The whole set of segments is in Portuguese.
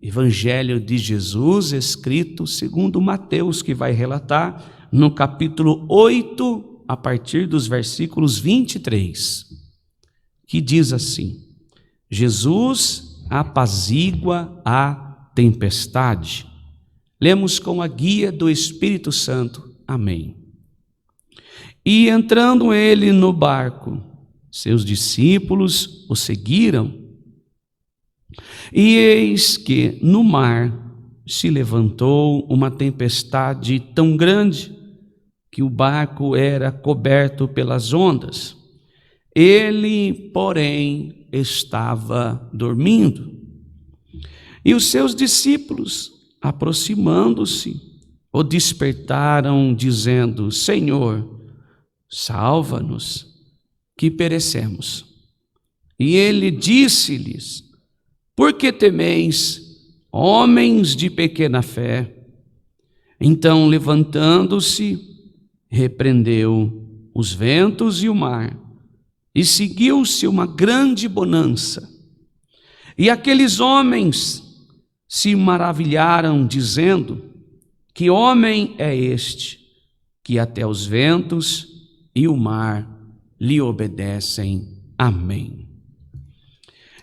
Evangelho de Jesus, escrito segundo Mateus, que vai relatar no capítulo 8, a partir dos versículos 23, que diz assim: Jesus apazigua a tempestade. Lemos com a guia do Espírito Santo. Amém. E entrando ele no barco, seus discípulos o seguiram. E eis que no mar se levantou uma tempestade tão grande que o barco era coberto pelas ondas. Ele, porém, estava dormindo. E os seus discípulos, aproximando-se, o despertaram, dizendo: Senhor, salva-nos, que perecemos. E ele disse-lhes: Por que temeis, homens de pequena fé? Então, levantando-se, repreendeu os ventos e o mar, e seguiu-se uma grande bonança. E aqueles homens se maravilharam, dizendo: Que homem é este, que até os ventos e o mar lhe obedecem? Amém.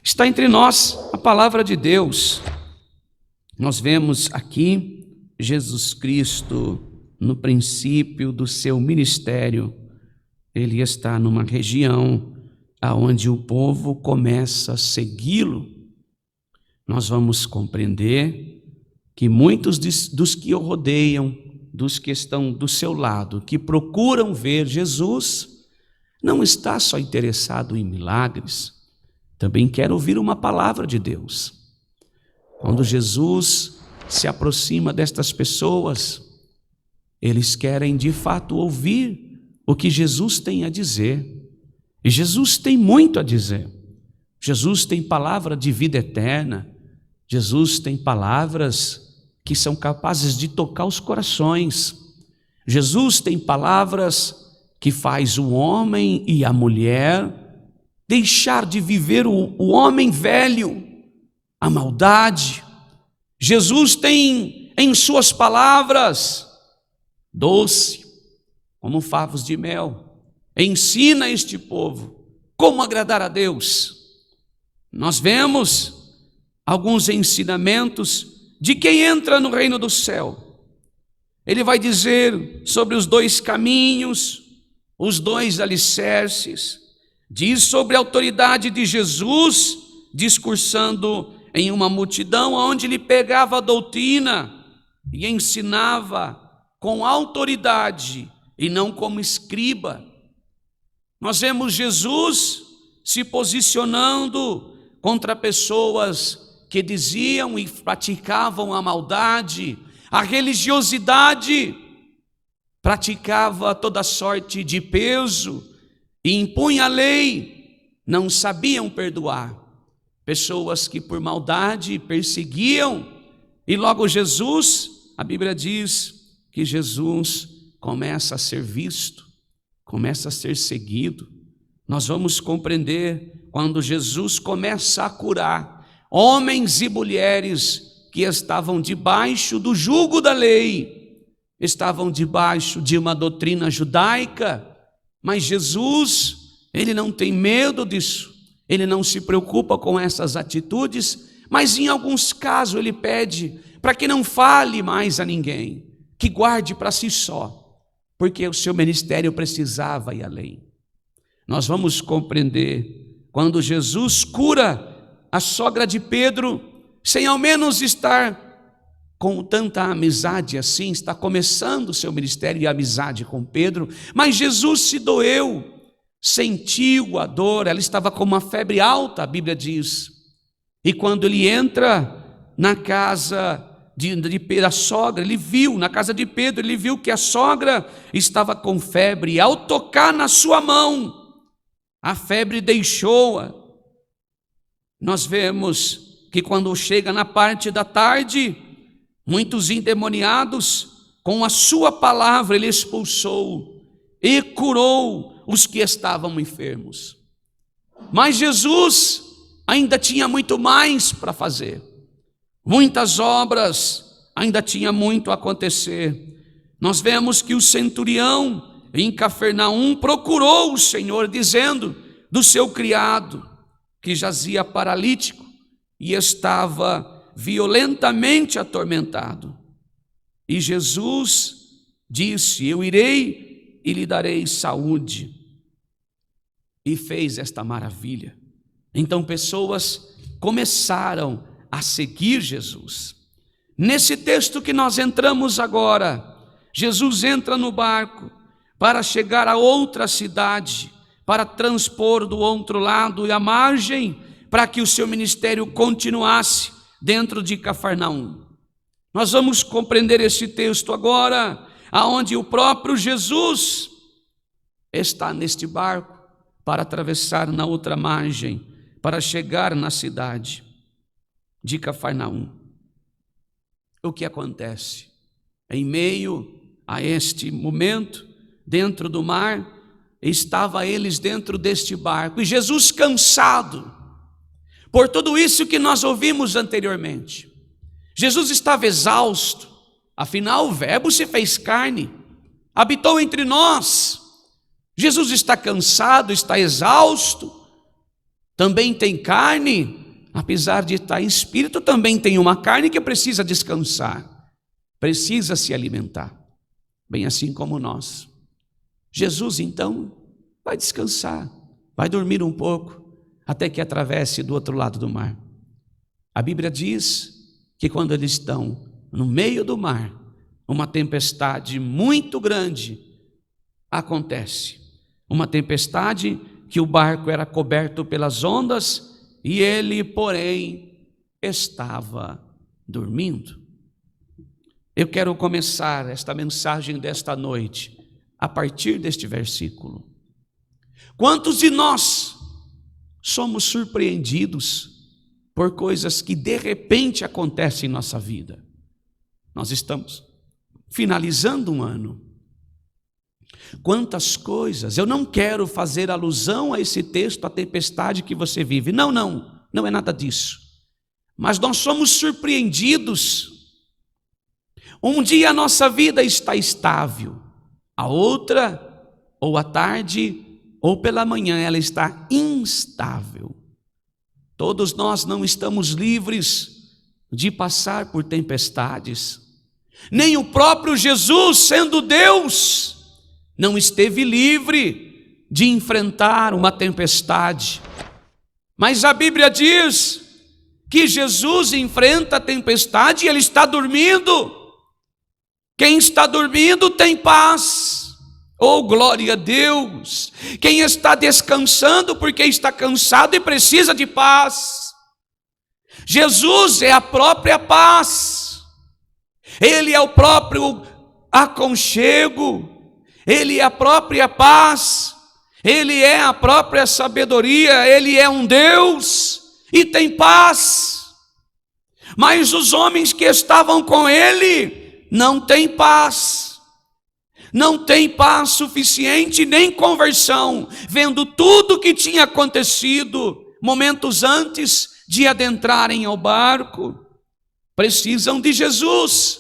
Está entre nós a palavra de Deus. Nós vemos aqui Jesus Cristo no princípio do seu ministério. Ele está numa região aonde o povo começa a segui-lo. Nós vamos compreender que muitos dos que o rodeiam, dos que estão do seu lado, que procuram ver Jesus, não está só interessado em milagres, também quer ouvir uma palavra de Deus. Quando Jesus se aproxima destas pessoas, eles querem de fato ouvir o que Jesus tem a dizer. E Jesus tem muito a dizer. Jesus tem palavra de vida eterna. Jesus tem palavras que são capazes de tocar os corações. Jesus tem palavras que faz o homem e a mulher deixar de viver o homem velho, a maldade. Jesus tem em suas palavras doce, como favos de mel. Ensina este povo como agradar a Deus. Nós vemos alguns ensinamentos de quem entra no reino do céu. Ele vai dizer sobre os dois caminhos, os dois alicerces. Diz sobre a autoridade de Jesus, discursando em uma multidão, onde ele pegava a doutrina e ensinava com autoridade e não como escriba. Nós vemos Jesus se posicionando contra pessoas que diziam e praticavam a maldade, a religiosidade, praticava toda sorte de peso e impunha a lei, não sabiam perdoar. Pessoas que por maldade perseguiam, e logo Jesus, a Bíblia diz que Jesus começa a ser visto, começa a ser seguido. Nós vamos compreender quando Jesus começa a curar homens e mulheres que estavam debaixo do jugo da lei, estavam debaixo de uma doutrina judaica, mas Jesus, ele não tem medo disso, ele não se preocupa com essas atitudes, mas em alguns casos ele pede para que não fale mais a ninguém, que guarde para si só, porque o seu ministério precisava ir além. Nós vamos compreender quando Jesus cura a sogra de Pedro, sem ao menos estar com tanta amizade assim, está começando o seu ministério e amizade com Pedro, mas Jesus se doeu, sentiu a dor, ela estava com uma febre alta, a Bíblia diz, e quando ele entra na casa da sogra, ele viu, na casa de Pedro, ele viu que a sogra estava com febre, e ao tocar na sua mão, a febre deixou-a. Nós vemos que quando chega na parte da tarde, muitos endemoniados, com a sua palavra ele expulsou e curou os que estavam enfermos. Mas Jesus ainda tinha muito mais para fazer. Muitas obras, ainda tinha muito a acontecer. Nós vemos que o centurião em Cafarnaum procurou o Senhor, dizendo do seu criado, que jazia paralítico e estava violentamente atormentado. E Jesus disse: eu irei e lhe darei saúde. E fez esta maravilha. Então pessoas começaram a seguir Jesus. Nesse texto que nós entramos agora, Jesus entra no barco para chegar a outra cidade, para transpor do outro lado e a margem, para que o seu ministério continuasse dentro de Cafarnaum. Nós vamos compreender esse texto agora, aonde o próprio Jesus está neste barco para atravessar na outra margem, para chegar na cidade de Cafarnaum. O que acontece? Em meio a este momento, dentro do mar, estava eles dentro deste barco, e Jesus cansado, por tudo isso que nós ouvimos anteriormente. Jesus estava exausto, afinal o Verbo se fez carne, habitou entre nós. Jesus está cansado, está exausto, também tem carne, apesar de estar em espírito, também tem uma carne que precisa descansar, precisa se alimentar, bem assim como nós. Jesus então vai descansar, vai dormir um pouco, até que atravesse do outro lado do mar. A Bíblia diz que quando eles estão no meio do mar, uma tempestade muito grande acontece. Uma tempestade que o barco era coberto pelas ondas e ele, porém, estava dormindo. Eu quero começar esta mensagem desta noite a partir deste versículo. Quantos de nós somos surpreendidos por coisas que de repente acontecem em nossa vida? Nós estamos finalizando um ano. Quantas coisas, eu não quero fazer alusão a esse texto, a tempestade que você vive. Não é nada disso. Mas nós somos surpreendidos. Um dia a nossa vida está estável, a outra, ou à tarde, ou pela manhã, ela está instável. Todos nós não estamos livres de passar por tempestades. Nem o próprio Jesus, sendo Deus, não esteve livre de enfrentar uma tempestade. Mas a Bíblia diz que Jesus enfrenta a tempestade e ele está dormindo. Quem está dormindo tem paz. Oh, glória a Deus! Quem está descansando porque está cansado e precisa de paz. Jesus é a própria paz. Ele é o próprio aconchego. Ele é a própria paz. Ele é a própria sabedoria. Ele é um Deus e tem paz. Mas os homens que estavam com ele não têm paz. Não tem paz suficiente nem conversão, vendo tudo o que tinha acontecido momentos antes de adentrarem ao barco. Precisam de Jesus.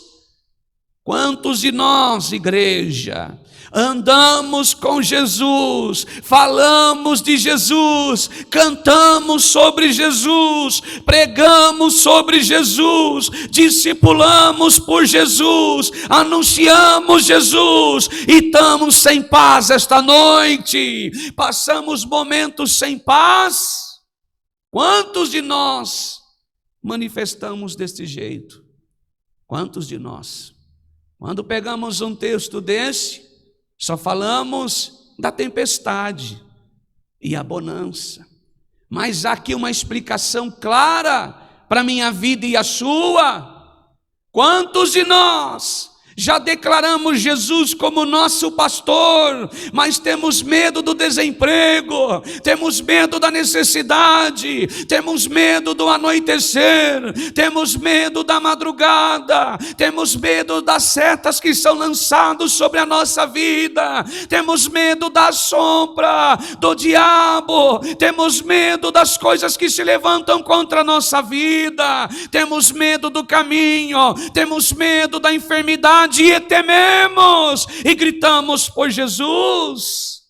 Quantos de nós, igreja, andamos com Jesus, falamos de Jesus, cantamos sobre Jesus, pregamos sobre Jesus, discipulamos por Jesus, anunciamos Jesus e estamos sem paz esta noite, passamos momentos sem paz? Quantos de nós manifestamos deste jeito? Quantos de nós? Quando pegamos um texto desse, só falamos da tempestade e a bonança. Mas há aqui uma explicação clara para a minha vida e a sua. Quantos de nós Já declaramos Jesus como nosso pastor, mas temos medo do desemprego, temos medo da necessidade, temos medo do anoitecer, temos medo da madrugada, temos medo das setas que são lançadas sobre a nossa vida, temos medo da sombra do diabo, temos medo das coisas que se levantam contra a nossa vida, temos medo do caminho, temos medo da enfermidade, e tememos e gritamos por Jesus.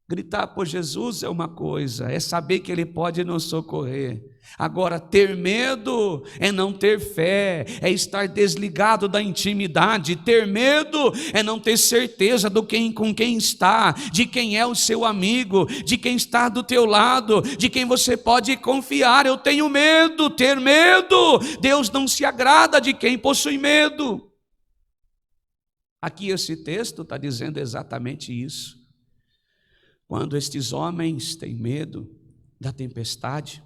Gritar por Jesus é uma coisa, é saber que Ele pode nos socorrer. Agora, ter medo é não ter fé, é estar desligado da intimidade. Ter medo é não ter certeza com quem está, de quem é o seu amigo, de quem está do teu lado, de quem você pode confiar. Eu tenho medo, ter medo. Deus não se agrada de quem possui medo. Aqui esse texto está dizendo exatamente isso. Quando estes homens têm medo da tempestade,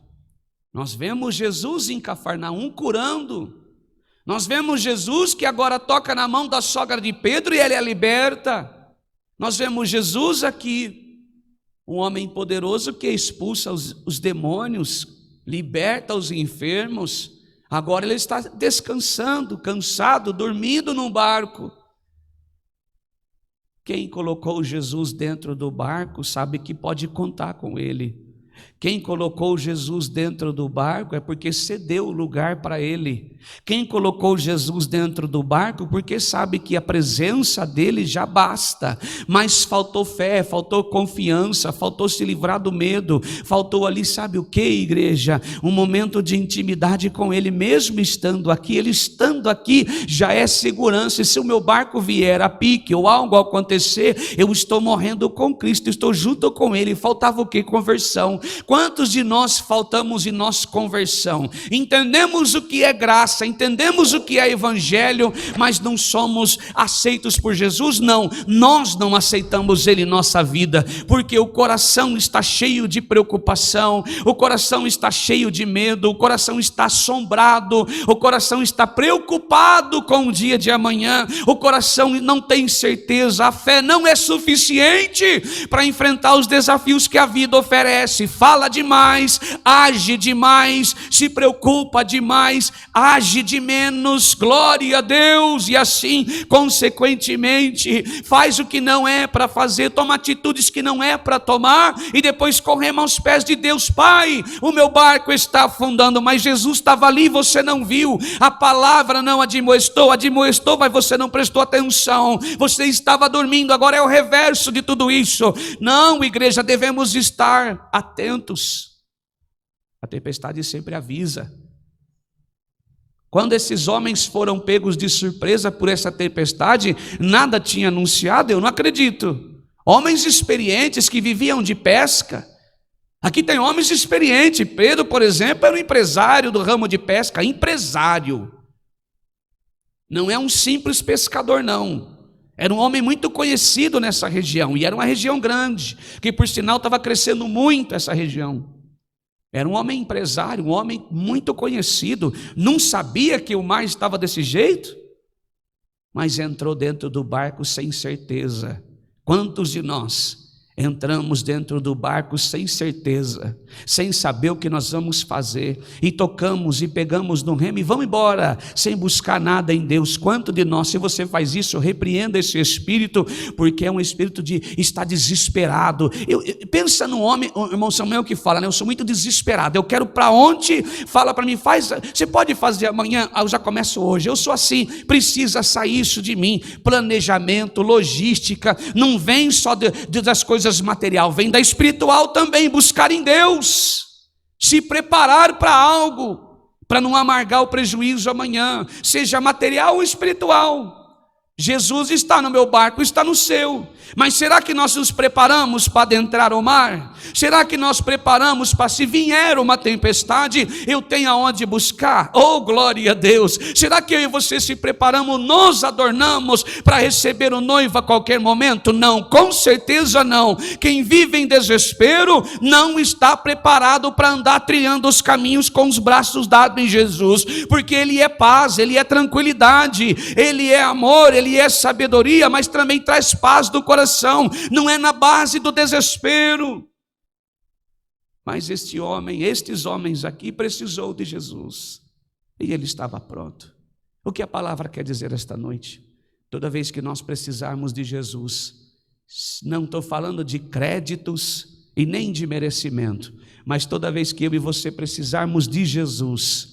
nós vemos Jesus em Cafarnaum curando, nós vemos Jesus que agora toca na mão da sogra de Pedro e ele a liberta, nós vemos Jesus aqui, um homem poderoso que expulsa os demônios, liberta os enfermos, agora ele está descansando, cansado, dormindo num barco. Quem colocou Jesus dentro do barco sabe que pode contar com ele. Quem colocou Jesus dentro do barco é porque cedeu o lugar para ele. Quem colocou Jesus dentro do barco porque sabe que a presença dele já basta. Mas faltou fé, faltou confiança, faltou se livrar do medo, faltou ali, sabe o que, igreja? Um momento de intimidade com ele, mesmo estando aqui. Ele estando aqui já é segurança. E se o meu barco vier a pique ou algo acontecer, eu estou morrendo com Cristo, estou junto com ele. Faltava o que? Conversão. Quantos de nós faltamos em nossa conversão? Entendemos o que é graça, entendemos o que é evangelho, mas não somos aceitos por Jesus? Não, nós não aceitamos ele em nossa vida, porque o coração está cheio de preocupação, o coração está cheio de medo, o coração está assombrado, o coração está preocupado com o dia de amanhã, o coração não tem certeza, a fé não é suficiente para enfrentar os desafios que a vida oferece. Fala demais, age demais, se preocupa demais, age de menos, glória a Deus, e assim, consequentemente, faz o que não é para fazer, toma atitudes que não é para tomar, e depois corremos aos pés de Deus. Pai, o meu barco está afundando, mas Jesus estava ali e você não viu, a palavra não admoestou, mas você não prestou atenção, você estava dormindo, agora é o reverso de tudo isso. Não, igreja, devemos estar atentos. A tempestade sempre avisa. Quando esses homens foram pegos de surpresa por essa tempestade, nada tinha anunciado, eu não acredito. Homens experientes que viviam de pesca. Aqui tem homens experientes. Pedro, por exemplo, era um empresário do ramo de pesca, empresário. Não é um simples pescador, não. Era um homem muito conhecido nessa região, e era uma região grande, que por sinal estava crescendo muito essa região. Era um homem empresário, um homem muito conhecido, não sabia que o mar estava desse jeito, mas entrou dentro do barco sem certeza. Quantos de nós entramos dentro do barco sem certeza, sem saber o que nós vamos fazer, e tocamos e pegamos no remo e vamos embora, sem buscar nada em Deus? Quanto de nós, se você faz isso, repreenda esse espírito, porque é um espírito de estar desesperado. Pensa no homem, o irmão Samuel que fala, né? Eu sou muito desesperado, eu quero para onde? Fala para mim, você pode fazer amanhã? Eu já começo hoje, eu sou assim, precisa sair isso de mim. Planejamento, logística, não vem só das coisas material, vem da espiritual também. Buscar em Deus, se preparar para algo, para não amargar o prejuízo amanhã, seja material ou espiritual. Jesus está no meu barco, está no seu. Mas será que nós nos preparamos para adentrar o mar? Será que nós preparamos para, se vier uma tempestade, eu tenho aonde buscar? Oh, glória a Deus! Será que eu e você se preparamos, nos adornamos para receber o noivo a qualquer momento? Não, com certeza não. Quem vive em desespero não está preparado para andar trilhando os caminhos com os braços dados em Jesus, porque Ele é paz, Ele é tranquilidade, Ele é amor, Ele é sabedoria, mas também traz paz do coração. Não é na base do desespero. Mas estes homens aqui precisou de Jesus, e ele estava pronto. O que a palavra quer dizer esta noite? Toda vez que nós precisarmos de Jesus, não estou falando de créditos e nem de merecimento, mas toda vez que eu e você precisarmos de Jesus,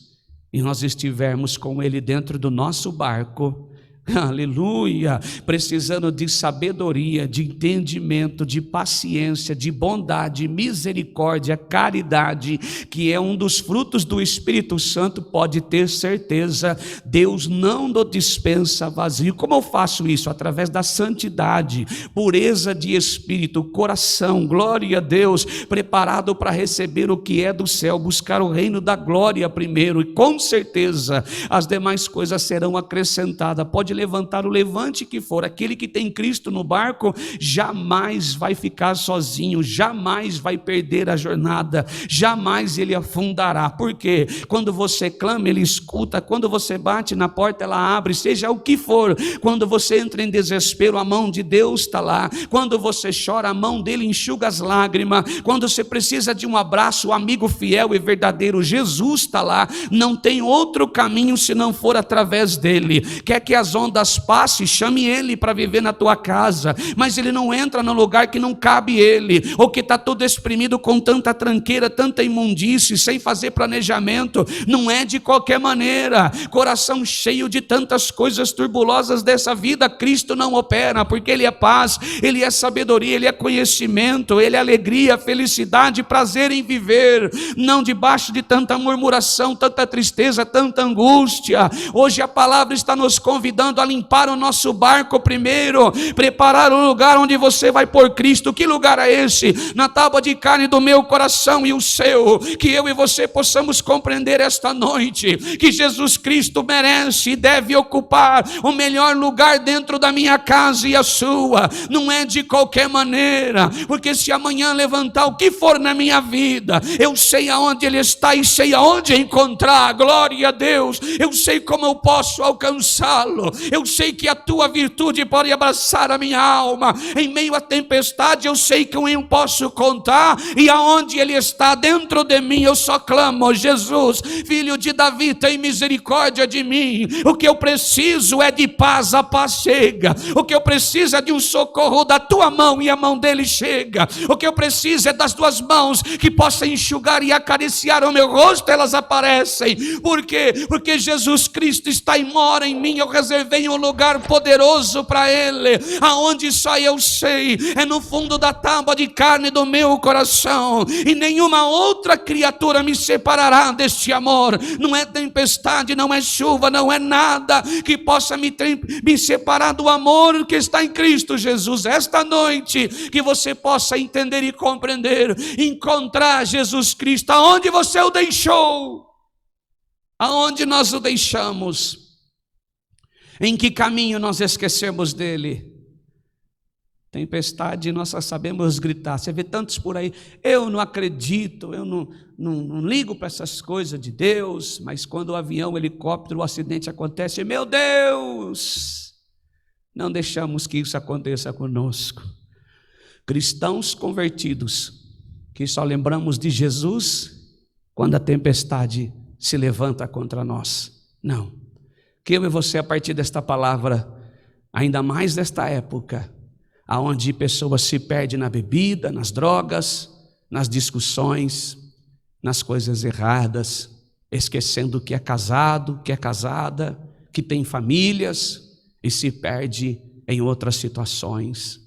e nós estivermos com Ele dentro do nosso barco, aleluia, precisando de sabedoria, de entendimento, de paciência, de bondade, misericórdia, caridade, que é um dos frutos do Espírito Santo, pode ter certeza, Deus não nos dispensa vazio. Como eu faço isso? Através da santidade, pureza de espírito, coração, glória a Deus, preparado para receber o que é do céu, buscar o reino da glória primeiro, e com certeza as demais coisas serão acrescentadas. Pode levantar o levante que for, aquele que tem Cristo no barco jamais vai ficar sozinho, jamais vai perder a jornada, jamais ele afundará. Porque quando você clama, ele escuta, quando você bate na porta, ela abre, seja o que for. Quando você entra em desespero, a mão de Deus está lá. Quando você chora, a mão dele enxuga as lágrimas. Quando você precisa de um abraço, o amigo fiel e verdadeiro, Jesus está lá. Não tem outro caminho se não for através dele. Quer que as ondas passem, chame ele para viver na tua casa, mas ele não entra no lugar que não cabe ele, ou que está todo exprimido com tanta tranqueira, tanta imundície, sem fazer planejamento. Não é de qualquer maneira. Coração cheio de tantas coisas turbulosas dessa vida, Cristo não opera, porque ele é paz, ele é sabedoria, ele é conhecimento, ele é alegria, felicidade, prazer em viver, não debaixo de tanta murmuração, tanta tristeza, tanta angústia. Hoje a palavra está nos convidando a limpar o nosso barco primeiro, preparar o lugar onde você vai pôr Cristo. Que lugar é esse? Na tábua de carne do meu coração e o seu. Que eu e você possamos compreender esta noite que Jesus Cristo merece e deve ocupar o melhor lugar dentro da minha casa e a sua. Não é de qualquer maneira, porque se amanhã levantar o que for na minha vida, eu sei aonde ele está e sei aonde encontrar. Glória a Deus. Eu sei como eu posso alcançá-lo. Eu sei que a tua virtude pode abraçar a minha alma. Em meio à tempestade, eu sei que eu posso contar, e aonde ele está dentro de mim, eu só clamo: Jesus, filho de Davi, tem misericórdia de mim. O que eu preciso é de paz, a paz chega. O que eu preciso é de um socorro da tua mão, e a mão dele chega. O que eu preciso é das tuas mãos que possam enxugar e acariciar o meu rosto, elas aparecem. Por quê? Porque Jesus Cristo está e mora em mim. Eu reservei um lugar poderoso para ele, aonde só eu sei, é no fundo da tábua de carne do meu coração, e nenhuma outra criatura me separará deste amor. Não é tempestade, não é chuva, não é nada que possa me separar do amor que está em Cristo Jesus. Esta noite, que você possa entender e compreender, encontrar Jesus Cristo aonde você o deixou, aonde nós o deixamos. Em que caminho nós esquecemos dele? Tempestade, nós só sabemos gritar. Você vê tantos por aí: eu não acredito, eu não ligo para essas coisas de Deus. Mas quando o avião, o helicóptero, o acidente acontece, meu Deus, não deixamos que isso aconteça conosco. Cristãos convertidos, que só lembramos de Jesus quando a tempestade se levanta contra nós. Não. Que eu e você, a partir desta palavra, ainda mais nesta época, aonde pessoas se perdem na bebida, nas drogas, nas discussões, nas coisas erradas, esquecendo que é casado, que é casada, que tem famílias, e se perde em outras situações.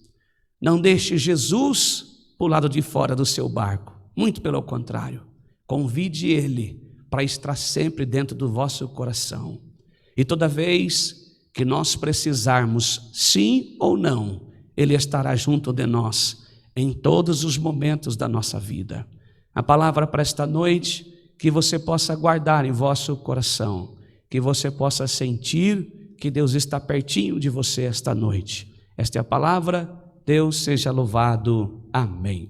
Não deixe Jesus para o lado de fora do seu barco, muito pelo contrário, convide ele para estar sempre dentro do vosso coração. E toda vez que nós precisarmos, sim ou não, Ele estará junto de nós em todos os momentos da nossa vida. A palavra para esta noite, que você possa guardar em vosso coração, que você possa sentir que Deus está pertinho de você esta noite. Esta é a palavra, Deus seja louvado. Amém.